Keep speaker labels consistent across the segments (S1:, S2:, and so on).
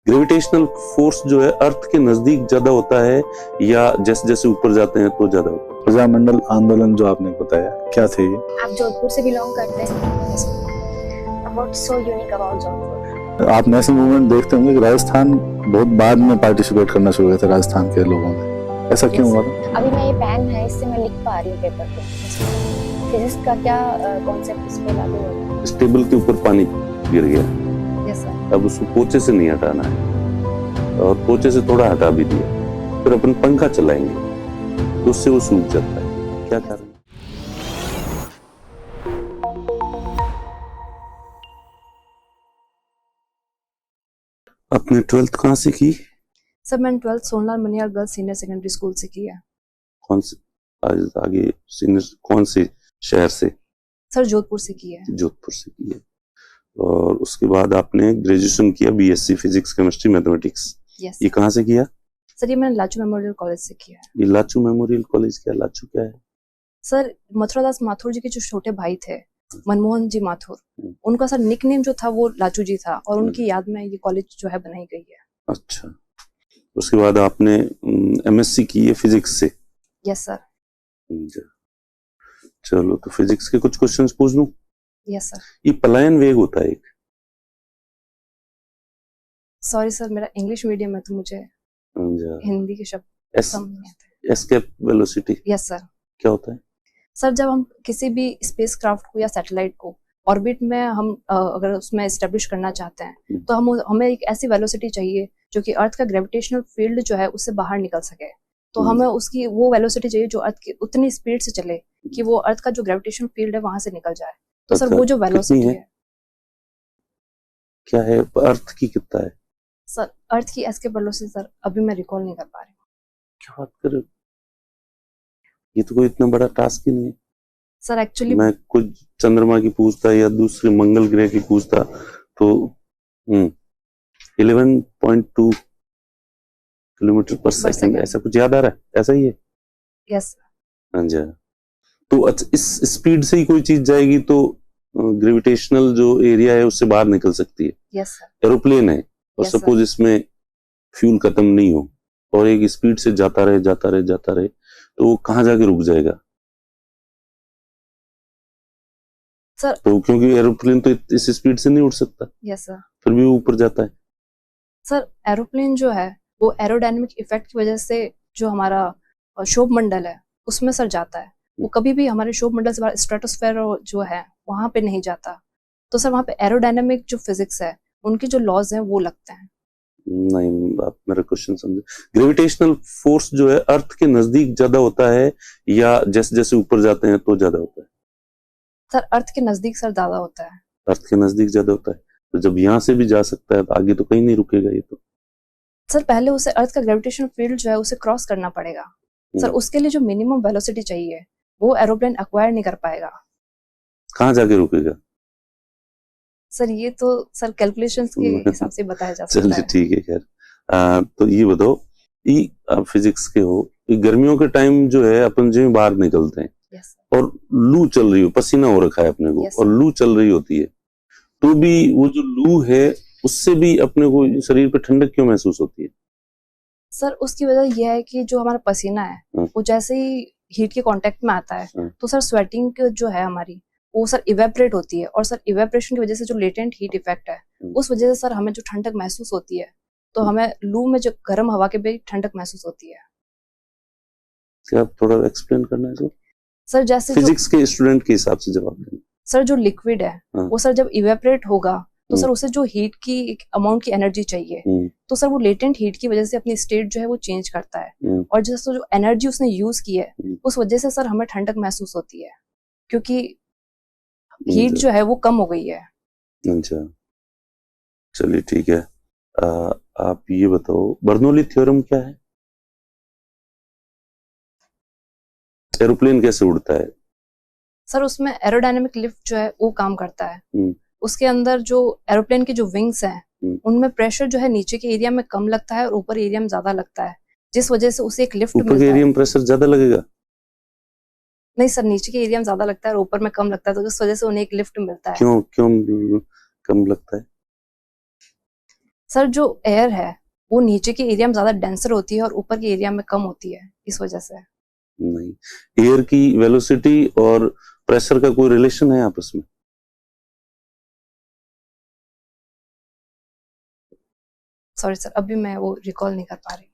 S1: Gravitational force जो है अर्थ के नजदीक ज्यादा होता है या जैसे जैसे ऊपर जाते हैं तो ज्यादा होता है?
S2: प्रजामंडल आंदोलन जो आपने बताया, क्या थे ये?
S3: आप जोधपुर से बिलोंग करते हैं। What's so unique about Jodhpur?
S2: आप नेशनल मूवमेंट देखते होंगे कि राजस्थान बहुत बाद में पार्टिसिपेट करना शुरू किया था राजस्थान के लोगों ने, ऐसा क्यों हुआ था?
S3: अभी मैं ये पेन है, इससे मैं लिख पा रही हूँ पेपर पे। फिजिक्स का क्या कॉन्सेप्ट इस पे लागू होगा?
S1: इस टेबल के ऊपर पानी गिर गया,
S3: यस सर।
S1: अब उसको पोचे से नहीं हटाना है और पोचे से थोड़ा हटा भी दिया, फिर अपन पंखा चलाएंगे तो उससे वो सूख जाता है। क्या कारण? आपने 12th कहाँ से की?
S4: सर मैंने 12th Sonlal Maniyar girls senior secondary school से की है।
S1: कौन से आगे सीनियर कौन से शहर से?
S4: सर जोधपुर से की है।
S1: जोधपुर से की है। और उसके बाद आपने ग्रेजुएशन किया BSc physics chemistry mathematics.
S4: Yes
S1: ये कहाँ से किया?
S4: सर ये मैंने लाचू मेमोरियल कॉलेज से किया है।
S1: ये लाचू मेमोरियल कॉलेज क्या? लाचू क्या है?
S4: सर मथुरादास माथुर जी के जो छोटे भाई थे मनमोहन जी माथुर, उनका सर निकनेम जो था वो लाचू जी था और उनकी याद में ये कॉलेज जो है बनाई गई है।
S1: अच्छा, उसके बाद आपने एमएससी की है फिजिक्स से?
S4: Yes sir.
S1: चलो, तो फिजिक्स के कुछ क्वेश्चंस पूछ लूं?
S4: Yes sir.
S1: ये पलायन वेग होता है एक।
S4: सॉरी सर, मेरा इंग्लिश मीडियम है तो मुझे हिंदी के शब्द समझ नहीं आते।
S1: Escape velocity
S4: yes sir.
S1: क्या होता है?
S4: सर जब हम किसी भी स्पेस क्राफ्ट को या सैटेलाइट को ऑर्बिट में हम अगर उसमें एस्टेब्लिश करना चाहते हैं तो हमें एक ऐसी वेलोसिटी चाहिए जो कि अर्थ का ग्रेविटेशनल फील्ड जो है उससे बाहर निकल सके। तो हमें उसकी वो वेलोसिटी चाहिए जो अर्थ की उतनी स्पीड से चले कि वो अर्थ का जो ग्रेविटेशनल फील्ड है वहां से निकल जाए। तो सर वो जो वेलोसिटी है
S1: क्या है? अर्थ की कितना है?
S4: सर अर्थ की एस्केप वेलोसिटी सर अभी मैं रिकॉल नहीं कर पा रही हूँ।
S1: क्या बात कर रहे हो? ये तो कोई इतना बड़ा टास्क ही नहीं है
S4: सर। एक्चुअली
S1: मैं कुछ चंद्रमा की पूछता या दूसरे मंगल ग्रह की पूछता तो 11.2 किलोमीटर पर सेकंड ऐसा कुछ याद आ रहा है? ऐसा ही है?
S4: यस।
S1: हाँ जी। तो अच्छा, इस स्पीड से ही कोई चीज जाएगी तो ग्रेविटेशनल जो एरिया है उससे बाहर निकल सकती है।
S4: Yes sir.
S1: एरोप्लेन है और सपोज इसमें फ्यूल खत्म नहीं हो और एक स्पीड से जाता रहे तो वो कहाँ जाके रुक जाएगा
S4: सर?
S1: तो क्योंकि एरोप्लेन तो इस स्पीड से नहीं उड़ सकता।
S4: Yes sir.
S1: फिर भी वो ऊपर जाता है।
S4: सर एरोप्लेन जो है वो एरोडायनेमिक इफेक्ट की वजह से जो हमारा शोभ मंडल है उसमें सर जाता है। वो कभी भी हमारे शोभ मंडल से बाहर स्ट्रेटोस्फेयर जो है वहां पे नहीं जाता। तो सर वहां पे एरोडायनेमिक जो फिजिक्स है उनके जो लॉज हैं वो लगते हैं।
S1: नहीं, आप मेरा क्वेश्चन समझे। ग्रेविटेशनल फोर्स जो है अर्थ के नजदीक ज्यादा होता है या जैसे जैसे ऊपर जाते हैं तो ज्यादा होता है?
S4: सर अर्थ के नजदीक सर ज्यादा होता है।
S1: अर्थ के नजदीक ज्यादा होता है, तो जब यहाँ से भी जा सकता है तो आगे तो कहीं नहीं रुकेगा ये तो।
S4: सर पहले उसे अर्थ का ग्रेविटेशनल फील्ड जो है उसे क्रॉस करना पड़ेगा। सर उसके लिए जो मिनिमम वेलोसिटी चाहिए वो एरोप्लेन एक्वायर नहीं कर पाएगा।
S1: कहाँ जाके रुकेगा?
S4: सर ये तो सर कैलकुलेशंस के हिसाब से बताया जा सकता है।
S1: चलिए ठीक है, खैर तो ये बताओ, आप फिजिक्स के हो, गर्मियों के टाइम जो है अपन जो बाहर निकलते हैं और लू चल रही हो, पसीना हो रखा है अपने को और लू चल रही होती है तो भी वो जो लू है उससे भी अपने को शरीर पे ठंडक क्यों महसूस होती है?
S4: सर उसकी वजह यह है कि जो हमारा पसीना है वो जैसे ही हीट के कांटेक्ट में आता है तो सर स्वेटिंग जो है हमारी वो सर इवेपोरेट होती है और सर इवेपोरेशन की वजह से जो लेटेंट हीट इफेक्ट है उस वजह से सर हमें जो ठंडक महसूस होती है तो हमें लू में जो गर्म हवा के भी ठंडक महसूस होती है।
S1: क्या आप थोड़ा एक्सप्लेन करना है तो?
S4: सर जैसे
S1: फिजिक्स के स्टूडेंट के हिसाब से जवाब देना।
S4: सर जो लिक्विड है वो सर जब इवेपोरेट होगा तो सर उसे जो हीट की एक अमाउंट की एनर्जी चाहिए तो सर वो लेटेंट हीट की वजह से अपनी स्टेट जो है वो चेंज करता है और जैसे जो एनर्जी उसने यूज की है उस वजह से सर हमें ठंडक महसूस होती है क्योंकि हीट जो है वो कम हो गई है।
S1: अच्छा, चलिए ठीक है। आप ये बताओ बर्नौली थ्योरम क्या है? एरोप्लेन कैसे उड़ता है?
S4: सर उसमें एरोडायनेमिक लिफ्ट जो है वो काम करता है। उसके अंदर जो एरोप्लेन के जो विंग्स हैं उनमें प्रेशर जो है नीचे के एरिया में कम लगता है और ऊपर एरिया में ज्यादा लगता है जिस वजह से उसे एक लिफ्ट मिलता है।
S1: ऊपर के एरिया में प्रेशर ज्यादा लगेगा?
S4: नहीं सर, नीचे के एरिया में ज्यादा लगता है और ऊपर में कम लगता है तो इस वजह से उन्हें एक लिफ्ट मिलता है।
S1: क्यों कम लगता है?
S4: सर जो एयर है वो नीचे के एरिया में ज्यादा डेंसर होती है और ऊपर के एरिया में कम होती है, इस वजह से।
S1: नहीं, एयर की वेलोसिटी और प्रेशर का कोई रिलेशन है आपस में?
S4: सॉरी सर, अभी मैं वो रिकॉल नहीं कर पा रही।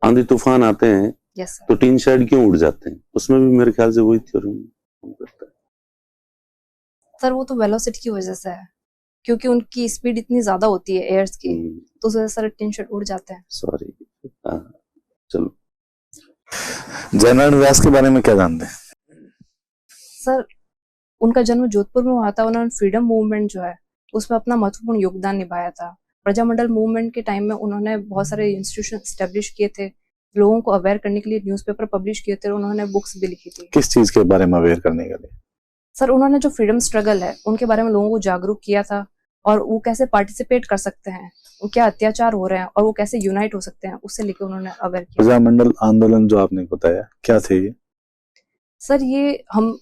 S1: आंधी तूफान आते हैं
S4: यस सर।
S1: तो टीन शेड क्यों उड़ जाते हैं? उसमें भी मेरे ख्याल से वही थ्योरम काम करता है।
S4: सर वो तो वेलोसिटी की वजह से है, क्योंकि उनकी स्पीड इतनी ज्यादा होती है एयर्स की, तो उस वजह से सर टीन शेड उड़ जाते हैं।
S1: सॉरी। चलो,
S2: जयनारायण व्यास के बारे में क्या जानते हैं?
S4: सर उनका जन्म जोधपुर में हुआ था। उन्होंने फ्रीडम मूवमेंट जो है उसमें अपना महत्वपूर्ण योगदान निभाया था। प्रजामंडल मूवमेंट के टाइम में उन्होंने बहुत सारे इंस्टीट्यूशन एस्टेब्लिश किए थे, लोगों को अवेयर करने के लिए न्यूज़पेपर पब्लिश किए थे, उन्होंने बुक्स भी लिखी थी।
S2: किस चीज के बारे में अवेयर करने के लिए?
S4: सर उन्होंने जो फ्रीडम स्ट्रगल है उनके बारे में लोगों को जागरूक किया था, और वो कैसे पार्टिसिपेट कर सकते हैं, क्या अत्याचार हो रहे हैं और वो कैसे यूनाइट हो सकते हैं, उससे लेकर उन्होंने अवेयर किया।
S2: प्रजामंडल आंदोलन जो आपने बताया, क्या थे ये?
S4: सर ये हम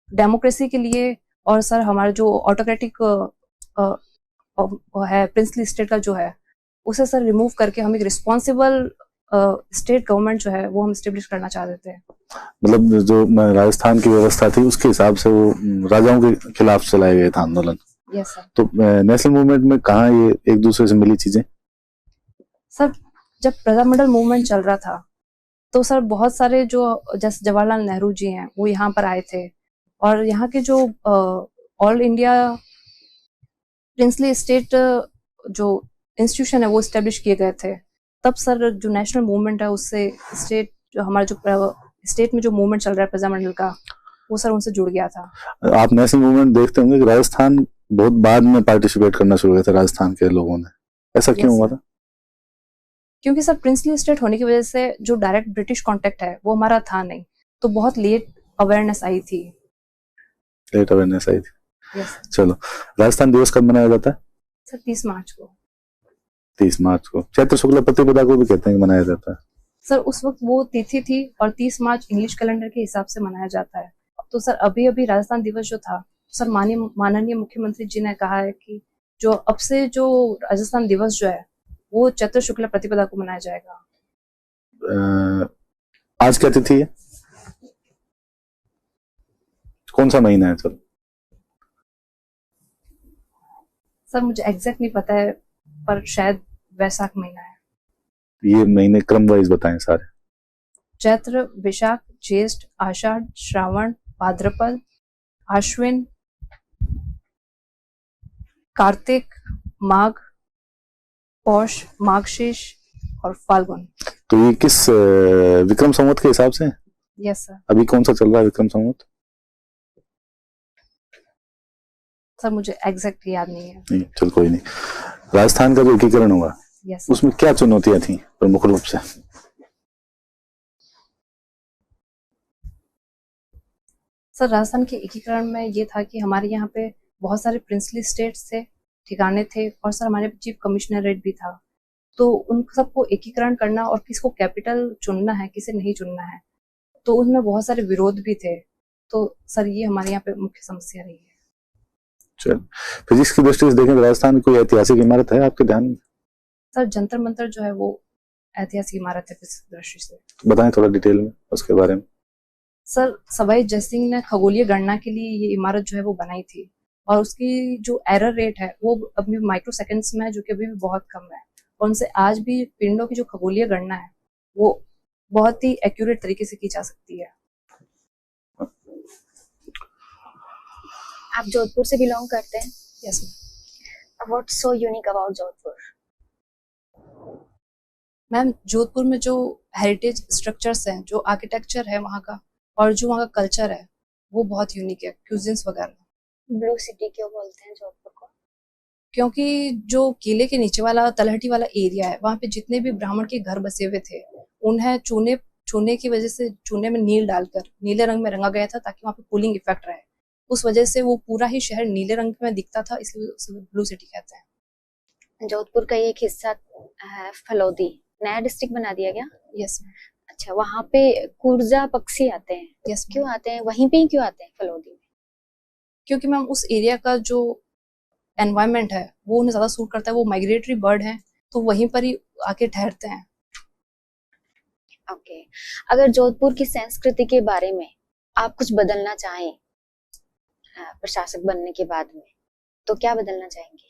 S4: डेमोक्रेसी के लिए, और सर हमारा जो ऑटोक्रेटिक है प्रिंसली स्टेट का जो है, उसे सर रिमूव करके हम एक रिस्पॉन्सिबल स्टेट गवर्नमेंट जो है वो हम स्टेब्लिश करना चाहते थे।
S2: मतलब जो राजस्थान की व्यवस्था थी उसके हिसाब से वो राजाओं के खिलाफ चलाए गए था आंदोलन।
S4: Yes sir.
S2: तो नेशनल मूवमेंट में कहाँ ये एक दूसरे से मिली चीजें?
S4: सर जब प्रजामंडल मूवमेंट चल रहा था तो सर बहुत सारे जो जैसे जवाहरलाल नेहरू जी हैं वो यहाँ पर आए थे, और यहाँ के जो ऑल इंडिया प्रिंसली स्टेट जो इंस्टीट्यूशन है वो स्टेब्लिश किए गए थे। तब सर जो नेशनल मूवमेंट है उससे स्टेट जो हमारा जो स्टेट में जो मूवमेंट चल रहा है प्रजामंडल का, वो सर उनसे जुड़ गया था।
S2: आप नेशनल मूवमेंट देखते होंगे कि राजस्थान बहुत बाद में पार्टिसिपेट करना शुरू किया था राजस्थान के लोगों ने, ऐसा क्यों हुआ था?
S4: क्योंकि सर प्रिंसली स्टेट होने की वजह से जो डायरेक्ट ब्रिटिश कांटेक्ट है वो हमारा था नहीं, तो बहुत लेट अवेयरनेस आई थी।
S2: लेट अवेयरनेस आई थी।
S4: यस।
S2: चलो, राजस्थान दिवस कब मनाया जाता है?
S4: सर 30 मार्च को।
S2: 30 मार्च को। चैत्र शुक्ल प्रतिपदा को भी कहते हैं कि मनाया जाता है।
S4: सर उस वक्त वो तिथि थी और 30 मार्च इंग्लिश कैलेंडर के हिसाब से मनाया जाता है। तो सर अभी अभी राजस्थान दिवस जो था, सर माननीय मुख्यमंत्री जी ने कहा है कि जो अब से जो राजस्थान दिवस जो है वो चैत्र शुक्ल प्रतिपदा को मनाया जाएगा।
S2: आज क्या तिथि है? कौन सा महीना है? चलो
S4: सर मुझे एग्जैक्ट नहीं पता है, पर शायद वैशाख महीना है।
S2: ये महीने क्रम वाइज बताएं सारे।
S4: चैत्र, वैशाख, ज्येष्ठ, आषाढ़, श्रावण, भाद्रपद, आश्विन, कार्तिक, माघ, पौष, माघशीर्ष और फाल्गुन।
S2: तो ये किस विक्रम संवत के हिसाब से?
S4: Yes sir.
S2: अभी कौन सा चल रहा है विक्रम संवत?
S4: सर मुझे एग्जैक्ट याद नहीं है।
S2: नहीं, चल कोई नहीं। राजस्थान का जो एकीकरण हुआ,
S4: यस
S2: उसमें क्या चुनौतियां थी प्रमुख रूप से?
S4: सर राजस्थान के एकीकरण में ये था कि हमारे यहाँ पे बहुत सारे प्रिंसली स्टेट्स थे, ठिकाने थे, और सर हमारे चीफ कमिश्नरेट भी था। तो उन सबको एकीकरण करना और किसको कैपिटल चुनना है, किसे नहीं चुनना है, तो उनमें बहुत सारे विरोध भी थे। तो सर ये हमारे यहाँ पे मुख्य समस्या रही है।
S2: चल, फिजिक्स की दृष्टि से देखें तो राजस्थान में कोई ऐतिहासिक इमारत है आपके ध्यान में?
S4: सर जंतर मंतर जो है वो ऐतिहासिक इमारत है फिजिक्स की दृष्टि से।
S2: बताएं थोड़ा डिटेल में उसके बारे में।
S4: सर सवाई जयसिंह ने खगोलीय गणना के लिए ये इमारत जो है वो बनाई थी, और उसकी जो एरर रेट है वो अभी माइक्रो सेकेंड्स में है, जो कि अभी भी बहुत कम है, और उनसे आज भी पिंडों की जो खगोलीय गणना है वो बहुत ही एक्यूरेट तरीके से की जा सकती है।
S3: आप जोधपुर से बिलोंग करते हैं?
S4: Yes ma'am.
S3: What's so unique about Jodhpur?
S4: Ma'am Jodhpur में जो हेरिटेज स्ट्रक्चर्स हैं, जो आर्किटेक्चर है वहाँ का, और जो वहाँ का कल्चर है वो बहुत यूनिक है, क्यूजिन्स वगैरह।
S3: ब्लू सिटी क्यों बोलते हैं जोधपुर को?
S4: क्योंकि जो किले के नीचे वाला तलहटी वाला एरिया है, वहाँ पे जितने भी ब्राह्मण के घर बसे हुए थे, उन्हें चूने की वजह से चूने में नील डालकर नीले रंग में रंगा गया था, ताकि वहाँ पे कूलिंग इफेक्ट रहे। उस वजह से वो पूरा ही शहर नीले रंग में दिखता था, इसलिए उसे ब्लू सिटी कहते हैं।
S3: जोधपुर का एक हिस्सा है फलोदी, नया डिस्ट्रिक्ट बना दिया गया?
S4: Yes ma'am.
S3: अच्छा, वहाँ पे कुर्जा पक्षी आते हैं?
S4: यस।
S3: क्यों आते हैं? वहीं पे ही क्यों आते हैं फलोदी में?
S4: क्योंकि मैम उस एरिया का जो एनवायरनमेंट है वो उन्हें ज्यादा सूट करता है, वो माइग्रेटरी बर्ड है तो वहीं पर ही आके ठहरते हैं।
S3: ओके, अगर जोधपुर की संस्कृति के बारे में आप कुछ बदलना चाहें प्रशासक बनने के बाद में, तो क्या बदलना चाहेंगे?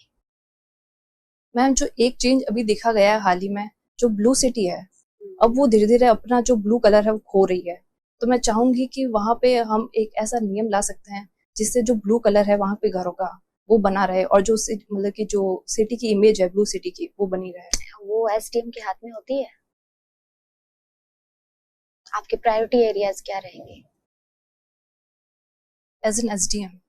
S4: मैम जो एक चेंज अभी देखा गया है हाल ही में, जो ब्लू सिटी है अब वो धीरे धीरे अपना जो ब्लू कलर है वो खो रही है। तो मैं चाहूंगी कि वहां पे हम एक ऐसा नियम ला सकते हैं जिससे जो ब्लू कलर है वहां पे घरों का वो बना रहे और जो मतलब कि जो सिटी की इमेज है ब्लू सिटी की वो बनी रहे।
S3: वो एसडीएम के हाथ में होती है। आपके प्रायोरिटी एरियाज क्या रहेंगे?
S4: एज एन एसडीएम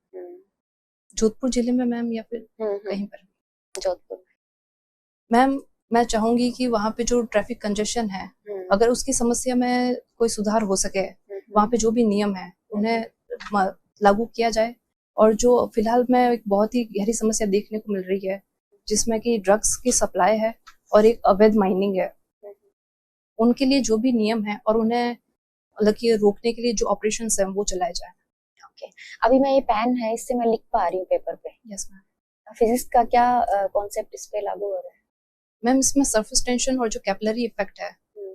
S4: जोधपुर जिले में मैम या फिर कहीं पर?
S3: जोधपुर में
S4: मैम मैं चाहूंगी कि वहाँ पे जो ट्रैफिक कंजेशन है अगर उसकी समस्या में कोई सुधार हो सके, वहाँ पे जो भी नियम है उन्हें लागू किया जाए। और जो फिलहाल में एक बहुत ही गहरी समस्या देखने को मिल रही है जिसमें कि ड्रग्स की सप्लाई है और एक अवैध माइनिंग है, उनके लिए जो भी नियम है और उन्हें मतलब कि रोकने के लिए जो ऑपरेशंस हैं वो चलाए जाए।
S3: ओके, अभी मैं ये पेन है इससे मैं लिख पा रही हूँ पेपर पे।
S4: Yes ma'am.
S3: फिजिक्स का क्या कॉन्सेप्ट इस पे लागू हो रहा है?
S4: मैम इसमें सरफेस टेंशन और जो कैपिलरी इफेक्ट है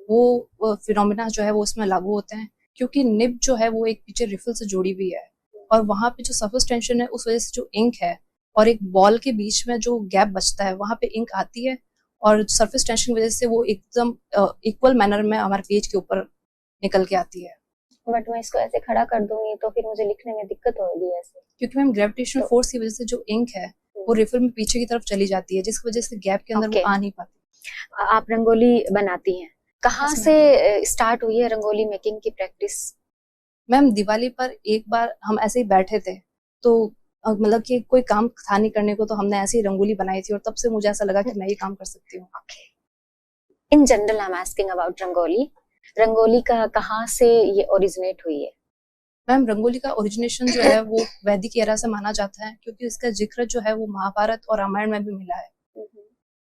S4: वो फिनोमेना जो है वो इसमें लागू होते हैं क्योंकि निब जो है वो एक पीछे रिफिल से जुड़ी हुई है और वहां पे जो सरफेस टेंशन है उस वजह से जो इंक है और एक बॉल के बीच में जो गैप बचता है वहां पे इंक आती है और सरफेस टेंशन की वजह से वो एकदम इक्वल मैनर में हमारे पेज के ऊपर निकल के आती है।
S3: बट मैं इसको ऐसे खड़ा कर दूंगी तो फिर मुझे लिखने में दिक्कत होगी ऐसे,
S4: क्योंकि मैम ग्रेविटेशनल फोर्स की वजह से जो इंक है वो रिफिल में पीछे की तरफ चली जाती है जिसकी वजह से गैप के अंदर वो आ नहीं पाती।
S3: आप रंगोली बनाती हैं, कहाँ से स्टार्ट हुई है रंगोली मेकिंग की प्रैक्टिस?
S4: मैम दिवाली पर एक बार हम ऐसे ही बैठे थे तो मतलब कि कोई काम था नहीं करने को तो हमने ऐसे ही रंगोली बनाई थी और तब से मुझे ऐसा लगा कि मैं ये काम कर सकती हूँ।
S3: In general I am asking about rangoli. Rangoli का कहाँ से ये ओरिजिनेट हुई है?
S4: मैम रंगोली का ओरिजिनेशन जो है वो वैदिक एरा से माना जाता है क्योंकि इसका जिक्र जो है वो महाभारत और रामायण में भी मिला है।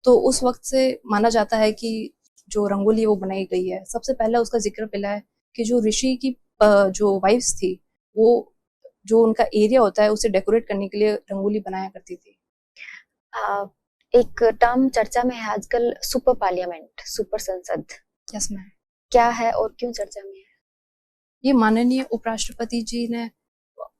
S4: तो उस वक्त से माना जाता है कि जो रंगोली वो बनाई गई है। सबसे पहले उसका जिक्र मिला है कि जो ऋषि की जो वाइफ्स थी वो जो उनका एरिया होता है उसे डेकोरेट करने के लिए रंगोली बनाया करती थी।
S3: एक टर्म चर्चा में है आजकल, सुपर पार्लियामेंट, सुपर संसद।
S4: Yes ma'am.
S3: क्या है और क्यों चर्चा में है?
S4: ये माननीय उपराष्ट्रपति जी ने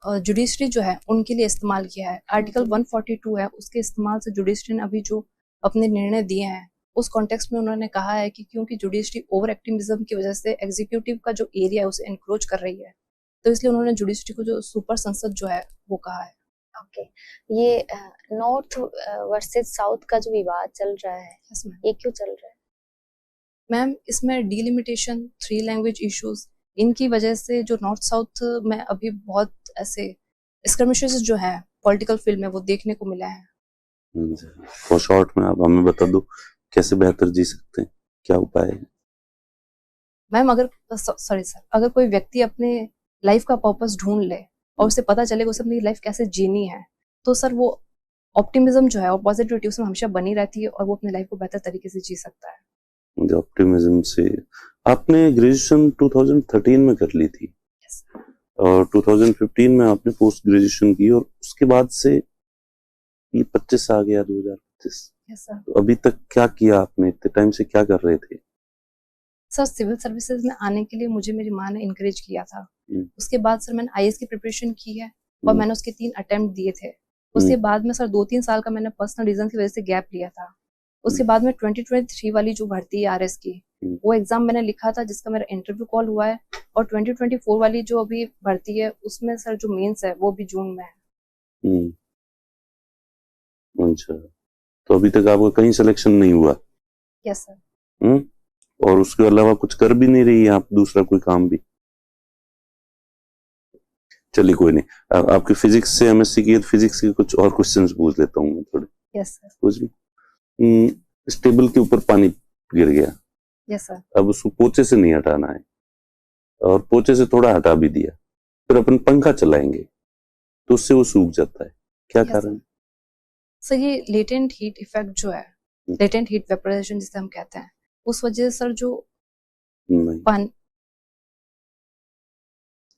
S4: जुडिशरी जो है उनके लिए इस्तेमाल किया है। आर्टिकल 142 है उसके इस्तेमाल से जुडिशरी ने अभी जो अपने निर्णय दिए हैं उस कॉन्टेक्स्ट में उन्होंने कहा है कि क्योंकि जुडिशरी ओवर एक्टिविज्म की वजह से एग्जीक्यूटिव का जो एरिया है उसे एनक्रोच कर रही है तो इसलिए उन्होंने जुडिशरी को जो सुपर संसद जो है वो कहा है।
S3: ओके, ये नॉर्थ वर्सेस साउथ का जो विवाद चल रहा है ये क्यों चल रहा है?
S4: मैम इसमें डिलिमिटेशन, 3 लैंग्वेज इश्यूज, इनकी वजह से जो नॉर्थ साउथ में अभी बहुत ऐसे स्क्रमिशेस जो है पॉलिटिकल फील्ड में वो देखने को मिला है।
S1: तो शॉर्ट में आप हमें बता दो कैसे बेहतर जी सकते हैं, क्या उपाय है?
S4: मैम अगर कोई व्यक्ति अपने लाइफ का पर्पस ढूंढ ले और उसे पता चले उसे अपनी लाइफ कैसे जीनी है तो सर वो ऑप्टिमिज्म जो है और पॉजिटिविटी उसमें हमेशा बनी रहती है और वो अपनी लाइफ को बेहतर तरीके से जी सकता है।
S1: ऑप्टिमिज्म से आपने ग्रेजुएशन 2013 में कर ली थी और 2015 में आपने पोस्ट ग्रेजुएशन की और उसके बाद से ये 25 आ गया 2025। तो अभी तक क्या किया आपने? इतने टाइम से क्या कर रहे थे?
S4: सर सिविल सर्विसेज में आने के लिए मुझे मेरी माँ ने इनकरेज किया था। उसके बाद सर मैंने आईएएस की प्रिपरेशन की है और मैंने उसके 3 अटेम्प्ट दिए थे। उसके बाद में सर 2-3 साल का मैंने पर्सनल रीजन की वजह से गैप लिया था। उसके बाद में 2023 वाली जो भर्ती है आरएस की वो एग्जाम मैंने लिखा था जिसका मेरा इंटरव्यू कॉल हुआ है और 2024 वाली जो अभी भर्ती है उसमें सर जो मेंस है वो भी जून में है।
S1: अच्छा, तो अभी तक आपका कहीं सिलेक्शन नहीं हुआ?
S4: Yes sir.
S1: और उसके अलावा कुछ कर भी नहीं रही है आप दूसरा कोई काम भी? चलिए कोई नहीं, आपकी फिजिक्स से एमएससी की, फिजिक्स के कुछ और क्वेश्चंस पूछ लेता हूँ मैं थोड़े।
S4: Yes sir.
S1: पूछ लो। स्टेबल के ऊपर पानी गिर गया।
S4: Yes sir.
S1: अब उसको पोचे से नहीं हटाना है और पोचे से थोड़ा हटा भी दिया, फिर अपन पंखा चलाएंगे तो उससे वो सूख जाता है, क्या कारण?
S4: सर ये लेटेंट हीट इफेक्ट जो है, लेटेंट हीट वेपोराइजेशन जिसे हम कहते हैं, उस वजह से सर जो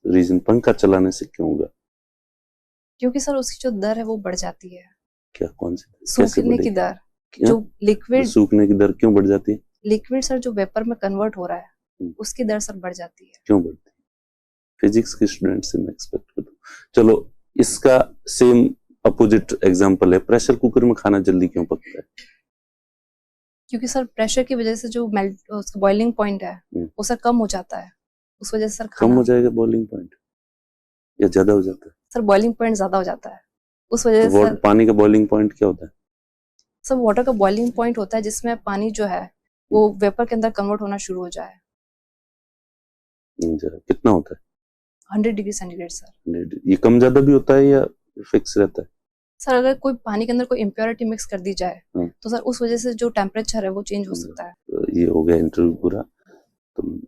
S1: रीजन पंखा चलाने से क्यों होगा?
S4: क्योंकि सर उसकी जो दर है वो बढ़ जाती है।
S1: क्या कौन सी कैसे
S4: सूखने की
S1: बढ़ेगी?
S4: दर,
S1: क्या?
S4: जो लिक्विड
S1: सूखने की दर क्यों बढ़ जाती है?
S4: लिक्विड सर जो वेपर में कन्वर्ट हो रहा है
S1: हम्म।
S4: उसकी दर सर बढ़ जाती है।
S1: क्यों बढ़ती है? फिजिक्स के स्टूडेंट से मैं एक्सपेक्ट करता हूँ। चलो इसका सेम अपोजिट एग्जांपल है, प्रेशर कुकर में खाना जल्दी क्यों पकता है?
S4: क्योंकि सर प्रेशर की वजह से जो मेल्ट उसका बॉइलिंग पॉइंट है वो सर कम हो जाता है, उस वजह से सर
S1: कम हो
S4: खाना
S1: जाएगा बॉइलिंग पॉइंट या ज्यादा हो जाता है?
S4: सर बॉइलिंग पॉइंट ज्यादा हो जाता है, उस वजह
S1: तो
S4: से सर
S1: पानी का बॉइलिंग पॉइंट क्या होता है?
S4: सर वाटर का बॉइलिंग पॉइंट होता है जिसमें पानी जो है वो वेपर के अंदर कन्वर्ट होना शुरू हो जाए।
S1: कितना होता है?
S4: 100 डिग्री सेंटीग्रेड सर।
S1: ये कम ज्यादा भी होता है या फिक्स रहता है?
S4: सर अगर कोई पानी के अंदर कोई इम्प्योरिटी मिक्स कर दी जाए तो सर उस वजह से जो टेम्परेचर है वो चेंज हो सकता है।
S1: ये हो गया इंटरव्यू पूरा। तुम